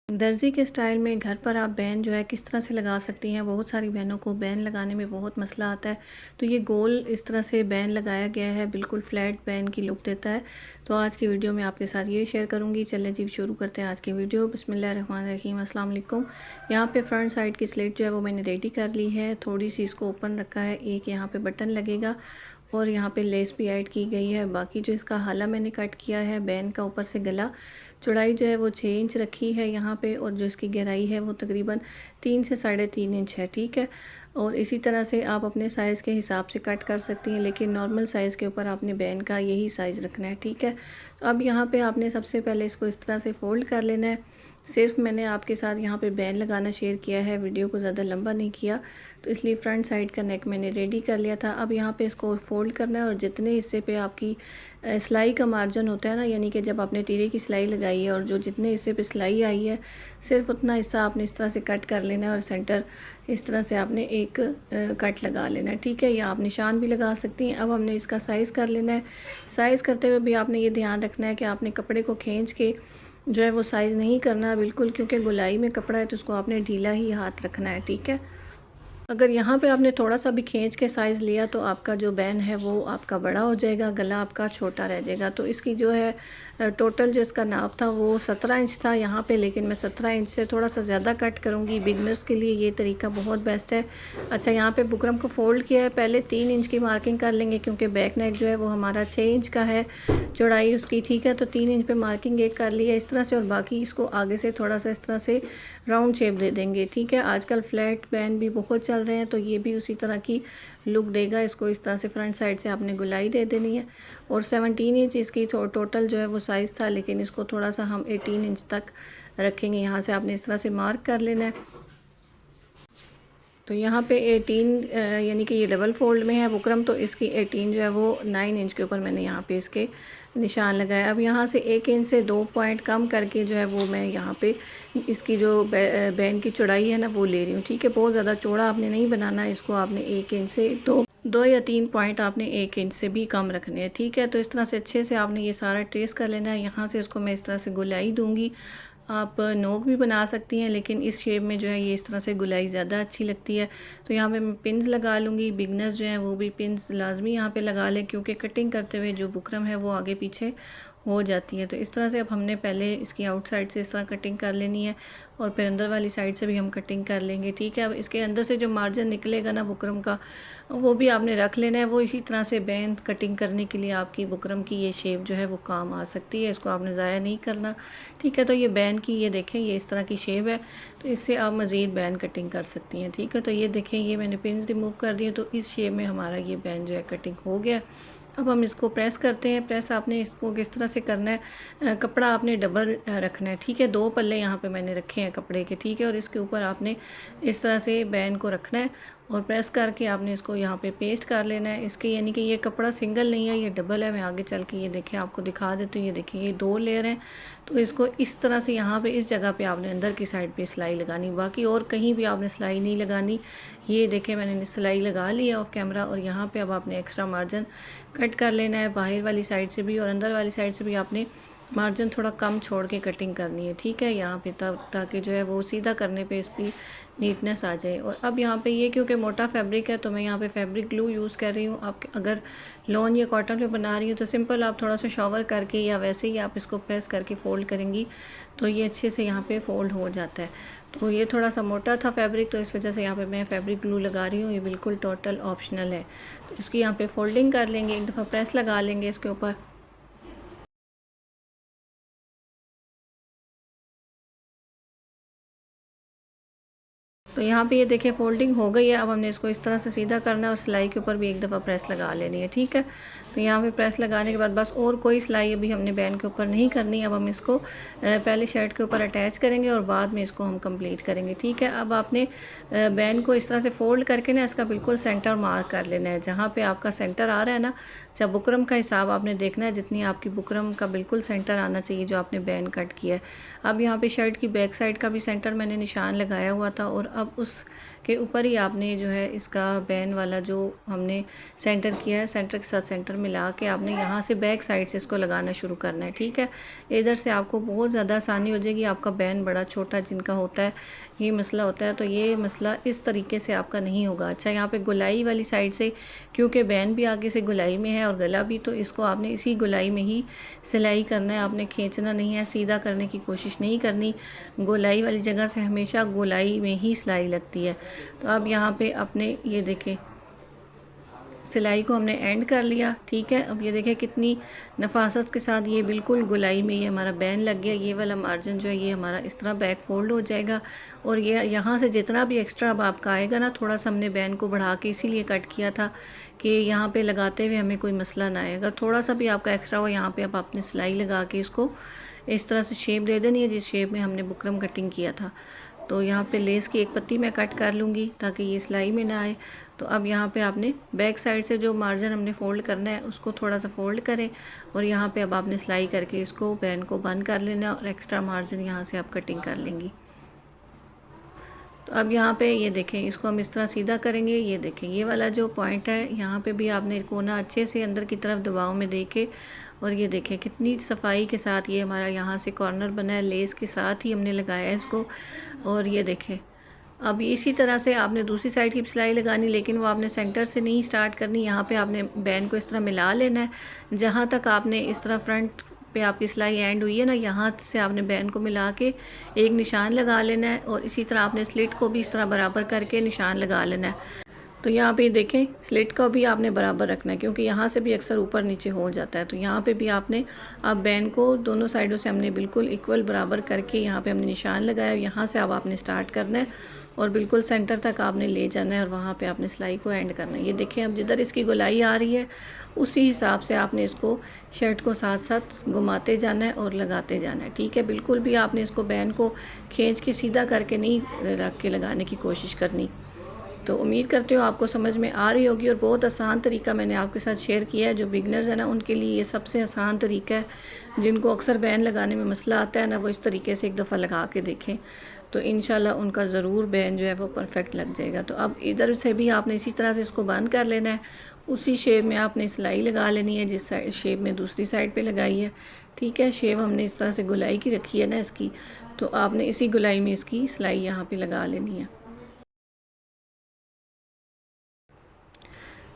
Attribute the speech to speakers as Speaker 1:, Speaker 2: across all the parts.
Speaker 1: दर्जी के स्टाइल में घर पर आप बैन जो है किस तरह से लगा सकती हैं। बहुत सारी बहनों को बैन लगाने में बहुत मसला आता है। तो ये गोल इस तरह से बैन लगाया गया है, बिल्कुल फ्लैट बैन की लुक देता है। तो आज की वीडियो में आपके साथ ये शेयर करूंगी। चलें जी शुरू करते हैं आज की वीडियो। बिस्मिल्लाहिर्रहमानिर्रहीम, अस्सलाम वालेकुम। यहाँ पे फ्रंट साइड की स्लिट जो है वो मैंने रेडी कर ली है। थोड़ी सी इसको ओपन रखा है, एक यहाँ पे बटन लगेगा और यहाँ पे लेस भी ऐड की गई है। बाकी जो इसका हाला मैंने कट किया है बैन का, ऊपर से गला चौड़ाई जो है वो 6 इंच रखी है यहाँ पे, और जो इसकी गहराई है वो तकरीबन 3 से 3.5 इंच है। ठीक है, और इसी तरह से आप अपने साइज़ के हिसाब से कट कर सकती हैं, लेकिन नॉर्मल साइज़ के ऊपर आपने बैन का यही साइज़ रखना है। ठीक है, तो अब यहाँ पे आपने सबसे पहले इसको इस तरह से फ़ोल्ड कर लेना है। सिर्फ मैंने आपके साथ यहाँ पे बैन लगाना शेयर किया है, वीडियो को ज़्यादा लंबा नहीं किया, तो इसलिए फ्रंट साइड का नेक मैंने रेडी कर लिया था। अब यहाँ पे इसको फ़ोल्ड करना है, और जितने हिस्से पे आपकी सिलाई का मार्जिन होता है ना, यानी कि जब आपने तीरे की सिलाई लगाई है और जो जितने हिस्से पे सिलाई आई है सिर्फ उतना हिस्सा आपने इस तरह से कट कर लेना है, और सेंटर इस तरह से आपने एक कट लगा लेना है। ठीक है, या आप निशान भी लगा सकती हैं। अब हमने इसका साइज़ कर लेना है। साइज़ करते हुए भी आपने ये ध्यान रखना है कि आपने कपड़े को खींच के जो है वो साइज़ नहीं करना बिल्कुल, क्योंकि गोलाई में कपड़ा है तो उसको आपने ढीला ही हाथ रखना है। ठीक है, अगर यहाँ पे आपने थोड़ा सा भी खींच के साइज़ लिया तो आपका जो बैन है वो आपका बड़ा हो जाएगा, गला आपका छोटा रह जाएगा। तो इसकी जो है टोटल जो इसका नाप था वो 17 इंच था यहाँ पे, लेकिन मैं 17 इंच से थोड़ा सा ज़्यादा कट करूँगी। बिगनर्स के लिए ये तरीका बहुत बेस्ट है। अच्छा, यहाँ पे बुकरम को फ़ोल्ड किया है। पहले 3 इंच की मार्किंग कर लेंगे, क्योंकि बैक नेक जो है वो हमारा 6 इंच का है चौड़ाई उसकी। ठीक है, तो 3 इंच पे मार्किंग एक कर ली है इस तरह से, और बाकी इसको आगे से थोड़ा सा इस तरह से राउंड शेप दे देंगे। ठीक है, आजकल फ्लैट बैन भी बहुत चल रहे हैं, तो ये भी उसी तरह की लुक देगा। इसको इस तरह से फ्रंट साइड से आपने गुलाई दे देनी है, और 17 इंच इसकी टोटल जो है वो साइज़ था, लेकिन इसको थोड़ा सा हम 18 इंच तक रखेंगे। यहाँ से आपने इस तरह से मार्क कर लेना है। तो यहाँ पे 18 यानी कि ये डबल फोल्ड में है बुकरम, तो इसकी 18 जो है वो 9 इंच के ऊपर मैंने यहाँ पे इसके निशान लगाया। अब यहाँ से 1 इंच से 2 पॉइंट कम करके जो है वो मैं यहाँ पे इसकी जो बैन की चौड़ाई है ना वो ले रही हूँ। ठीक है, बहुत ज़्यादा चौड़ा आपने नहीं बनाना है इसको, आपने 1 इंच से 2 या 3 पॉइंट आपने 1 इंच से भी कम रखने हैं। ठीक है, तो इस तरह से अच्छे से आपने ये सारा ट्रेस कर लेना है। यहाँ से इसको मैं इस तरह से गुलाई दूँगी। आप नोक भी बना सकती हैं, लेकिन इस शेप में जो है ये इस तरह से गुलाई ज़्यादा अच्छी लगती है। तो यहाँ पे मैं पिन्स लगा लूँगी। बिगनर्स जो हैं वो भी पिन्स लाजमी यहाँ पे लगा लें, क्योंकि कटिंग करते हुए जो बुकरम है वो आगे पीछे हो जाती है। तो इस तरह से अब हमने पहले इसकी आउटसाइड से इस तरह कटिंग कर लेनी है, और फिर अंदर वाली साइड से भी हम कटिंग कर लेंगे। ठीक है, अब इसके अंदर से जो मार्जिन निकलेगा ना बुकरम का, वो भी आपने रख लेना है। वो इसी तरह से बैन कटिंग करने के लिए आपकी बुकरम की ये शेप जो है वो काम आ सकती है, इसको आपने ज़ाया नहीं करना। ठीक है, तो ये बैन की ये देखें ये इस तरह की शेप है, तो इससे आप मज़ीद बैन कटिंग कर सकती हैं। ठीक है, तो ये देखें ये मैंने पिन्स रिमूव कर दिए, तो इस शेप में हमारा ये बैन जो है कटिंग हो गया। अब हम इसको प्रेस करते हैं। प्रेस आपने इसको किस तरह से करना है, कपड़ा आपने डबल रखना है। ठीक है, 2 पल्ले यहाँ पे मैंने रखे हैं कपड़े के। ठीक है, और इसके ऊपर आपने इस तरह से बैन को रखना है, और प्रेस करके आपने इसको यहाँ पे पेस्ट कर लेना है। इसके यानी कि ये कपड़ा सिंगल नहीं है, ये डबल है। मैं आगे चल के ये देखें आपको दिखा देती हूँ। ये देखिए ये 2 लेयर हैं, तो इसको इस तरह से यहाँ पे इस जगह पे आपने अंदर की साइड पे सिलाई लगानी, बाकी और कहीं भी आपने सिलाई नहीं लगानी। ये देखें मैंने सिलाई लगा ली है ऑफ कैमरा, और यहाँ पे अब आपने एक्स्ट्रा मार्जिन कट कर लेना है, बाहर वाली साइड से भी और अंदर वाली साइड से भी आपने मार्जिन थोड़ा कम छोड़ के कटिंग करनी है। ठीक है, यहाँ पे ताकि जो है वो सीधा करने पे इसकी नीटनेस आ जाए। और अब यहाँ पे ये क्योंकि मोटा फैब्रिक है, तो मैं यहाँ पे फैब्रिक ग्लू यूज़ कर रही हूँ। आप अगर लॉन या कॉटन पे बना रही हूँ तो सिंपल आप थोड़ा सा शॉवर करके या वैसे ही आप इसको प्रेस करके फ़ोल्ड करेंगी तो ये अच्छे से यहाँ पे फ़ोल्ड हो जाता है। तो ये थोड़ा सा मोटा था फैब्रिक, तो इस वजह से यहाँ पे मैं फैब्रिक ग्लू लगा रही हूँ। ये बिल्कुल टोटल ऑप्शनल है। तो इसकी यहाँ पे फ़ोल्डिंग कर लेंगे, एक दफ़ा प्रेस लगा लेंगे इसके ऊपर। तो यहाँ पे ये देखें फ़ोल्डिंग हो गई है। अब हमने इसको इस तरह से सीधा करना है, और सिलाई के ऊपर भी एक दफ़ा प्रेस लगा लेनी है। ठीक है, तो यहाँ पे प्रेस लगाने के बाद बस और कोई सिलाई अभी हमने बैन के ऊपर नहीं करनी। अब हम इसको पहले शर्ट के ऊपर अटैच करेंगे और बाद में इसको हम कंप्लीट करेंगे। ठीक है, अब आपने बैन को इस तरह से फ़ोल्ड करके ना इसका बिल्कुल सेंटर मार्क कर लेना है। जहाँ पर आपका सेंटर आ रहा है ना, जब बुकरम का हिसाब आपने देखना है, जितनी आपकी बुकरम का बिल्कुल सेंटर आना चाहिए जो आपने बैन कट किया है। अब यहाँ पे शर्ट की बैक साइड का भी सेंटर मैंने निशान लगाया हुआ था, और अब उसके ऊपर ही आपने जो है इसका बैन वाला जो हमने सेंटर किया है, सेंटर के साथ सेंटर मिला के आपने यहाँ से बैक साइड से इसको लगाना शुरू करना है। ठीक है, इधर से आपको बहुत ज़्यादा आसानी हो जाएगी। आपका बैन बड़ा छोटा जिनका होता है ये मसला होता है, तो ये मसला इस तरीके से आपका नहीं होगा। अच्छा, यहाँ पे गोलाई वाली साइड से क्योंकि बैन भी आगे से गोलाई में है और गला भी, तो इसको आपने इसी गोलाई में ही सिलाई करना है। आपने खींचना नहीं है, सीधा करने की कोशिश नहीं करनी। गोलाई वाली जगह से हमेशा गोलाई में ही सिलाई लगती है। तो अब यहाँ पे अपने ये देखें सिलाई को हमने एंड कर लिया। ठीक है, अब ये देखें कितनी नफासत के साथ ये बिल्कुल गोलाई में ये हमारा बैन लग गया। ये वाला मार्जिन जो है ये हमारा इस तरह बैक फोल्ड हो जाएगा और ये यहाँ से जितना भी एक्स्ट्रा अब आपका आएगा ना, थोड़ा सा हमने बैन को बढ़ा के इसीलिए कट किया था कि यहाँ पे लगाते हुए हमें कोई मसला ना आए। अगर थोड़ा सा भी आपका एक्स्ट्रा हो यहाँ पे अब आपने सिलाई लगा के इसको इस तरह से शेप दे देनी है जिस शेप में हमने बुकरम कटिंग किया था। तो यहाँ पे लेस की एक पत्ती मैं कट कर लूँगी ताकि ये सिलाई में ना आए। तो अब यहाँ पे आपने बैक साइड से जो मार्जिन हमने फ़ोल्ड करना है उसको थोड़ा सा फ़ोल्ड करें और यहाँ पे अब आपने सिलाई करके इसको बैन को बंद कर लेना और एक्स्ट्रा मार्जिन यहाँ से आप कटिंग कर लेंगी। तो अब यहाँ पे ये देखें इसको हम इस तरह सीधा करेंगे। ये देखें ये वाला जो पॉइंट है यहाँ पे भी आपने कोना अच्छे से अंदर की तरफ दबाव में देके और ये देखें कितनी सफाई के साथ ये हमारा यहाँ से कॉर्नर बना है। लेस के साथ ही हमने लगाया है इसको। और ये देखें अब इसी तरह से आपने दूसरी साइड की सिलाई लगानी, लेकिन वो आपने सेंटर से नहीं स्टार्ट करनी। यहाँ पे आपने बैन को इस तरह मिला लेना है। जहाँ तक आपने इस तरह फ्रंट पे आपकी सिलाई एंड हुई है ना, यहाँ से आपने बैन को मिला के एक निशान लगा लेना है और इसी तरह आपने स्लिट को भी इस तरह बराबर करके निशान लगा लेना है। तो यहाँ पे देखें स्लिट को भी आपने बराबर रखना है क्योंकि यहाँ से भी अक्सर ऊपर नीचे हो जाता है। तो यहाँ पे भी आपने अब बैन को दोनों साइडों से हमने बिल्कुल इक्वल बराबर करके यहाँ पे हमने निशान लगाया। यहाँ से अब आपने स्टार्ट करना है और बिल्कुल सेंटर तक आपने ले जाना है और वहाँ पे आपने सिलाई को एंड करना है। ये देखें अब जिधर इसकी गोलाई आ रही है उसी हिसाब से आपने इसको शर्ट को साथ साथ घुमाते जाना है और लगाते जाना है। ठीक है, बिल्कुल भी आपने इसको बैन को खींच के सीधा करके नहीं रख के लगाने की कोशिश करनी। तो उम्मीद करती हूँ आपको समझ में आ रही होगी और बहुत आसान तरीका मैंने आपके साथ शेयर किया है। जो बिगनर्स है ना उनके लिए ये सबसे आसान तरीका है। जिनको अक्सर बैन लगाने में मसला आता है ना, वो इस तरीके से एक दफ़ा लगा के देखें तो इंशाल्लाह उनका ज़रूर बैन जो है वो परफेक्ट लग जाएगा। तो अब इधर से भी आपने इसी तरह से इसको बंद कर लेना है। उसी शेप में आपने सिलाई लगा लेनी है जिस शेप में दूसरी साइड पर लगाई है। ठीक है, शेप हमने इस तरह से गुलाई की रखी है ना इसकी, तो आपने इसी गुलाई में इसकी सिलाई यहाँ पर लगा लेनी है।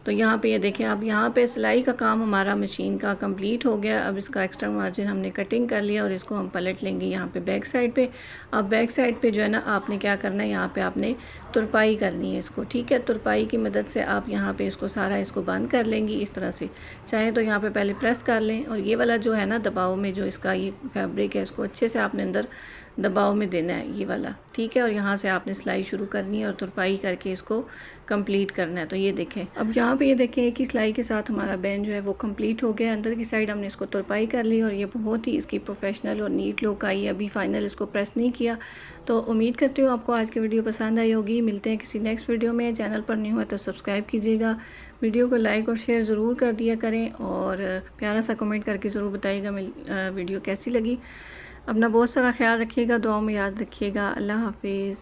Speaker 1: तो यहाँ पे ये देखें अब यहाँ पे सिलाई का काम हमारा मशीन का कंप्लीट हो गया। अब इसका एक्स्ट्रा मार्जिन हमने कटिंग कर लिया और इसको हम पलट लेंगे यहाँ पे बैक साइड पे। अब बैक साइड पे जो है ना आपने क्या करना है, यहाँ पे आपने तुरपाई करनी है इसको। ठीक है, तुरपाई की मदद से आप यहाँ पे इसको सारा इसको बंद कर लेंगी इस तरह से। चाहे तो यहाँ पे पहले प्रेस कर लें और ये वाला जो है ना दबाव में जो इसका ये फैब्रिक है इसको अच्छे से आपने अंदर दबाव में देना है ये वाला। ठीक है, और यहाँ से आपने सिलाई शुरू करनी है और तुरपाई करके इसको कंप्लीट करना है। तो ये देखें अब यहाँ पे ये देखें एक ही सिलाई के साथ हमारा बैन जो है वो कंप्लीट हो गया। अंदर की साइड हमने इसको तुरपाई कर ली और ये बहुत ही इसकी प्रोफेशनल और नीट लुक आई। अभी फाइनल इसको प्रेस नहीं किया। तो उम्मीद करती हूँ आपको आज की वीडियो पसंद आई होगी। मिलते हैं किसी नेक्स्ट वीडियो में। चैनल पर नहीं हुआ तो सब्सक्राइब कीजिएगा, वीडियो को लाइक और शेयर ज़रूर कर दिया करें और प्यारा सा कमेंट करके ज़रूर बताइएगा वीडियो कैसी लगी। अपना बहुत सारा ख्याल रखिएगा, दुआओं में याद रखिएगा। अल्लाह हाफिज़।